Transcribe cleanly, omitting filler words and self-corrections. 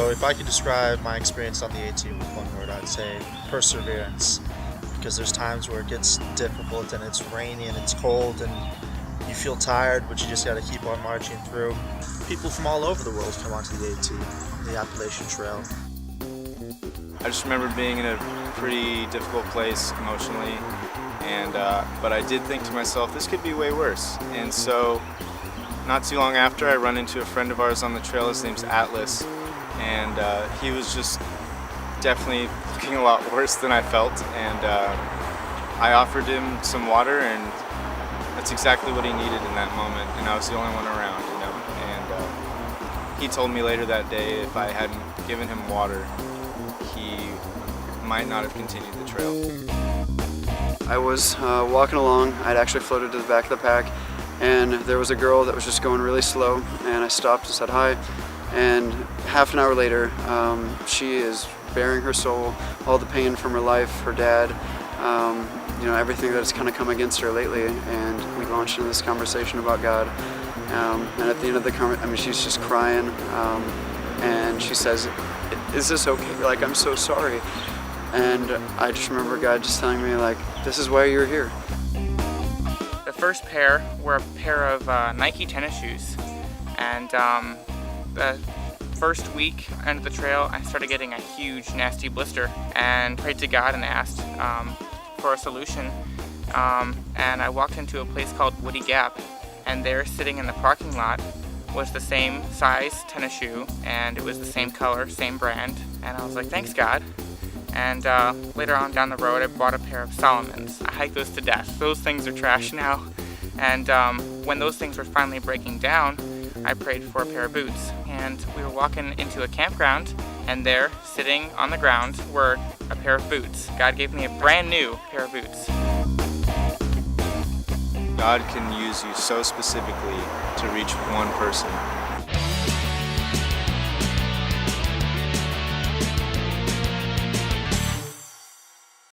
So if I could describe my experience on the AT with one word, I'd say perseverance. Because there's times where it gets difficult and it's rainy and it's cold and you feel tired, but you just got to keep on marching through. People from all over the world come onto the AT, the Appalachian Trail. I just remember being in a pretty difficult place emotionally, and but I did think to myself, this could be way worse. And so, not too long after, I run into a friend of ours on the trail. His name's Atdts, and he was just definitely looking a lot worse than I felt. And I offered him some water, and that's exactly what he needed in that moment. And I was the only one around, you know. And he told me later that day if I hadn't given him water, he might not have continued the trail. I was walking along. I'd actually floated to the back of the pack, and there was a girl that was just going really slow, and I stopped and said hi. And half an hour later, she is bearing her soul, all the pain from her life, her dad, you know, everything that has kind of come against her lately. And we launched into this conversation about God. And at the end of the conversation, I mean, she's just crying, and she says, "Is this okay? Like, I'm so sorry." And I just remember God just telling me, like, this is why you're here. The first pair were a pair of Nike tennis shoes, and the first week end of the trail I started getting a huge nasty blister, and prayed to God and asked for a solution, and I walked into a place called Woody Gap, and there sitting in the parking lot was the same size tennis shoe, and it was the same color, same brand, and I was like, thanks God. And later on down the road, I bought a pair of Solomons. I hiked those to death. Those things are trash now. And when those things were finally breaking down, I prayed for a pair of boots. And we were walking into a campground, and there, sitting on the ground, were a pair of boots. God gave me a brand new pair of boots. God can use you so specifically to reach one person.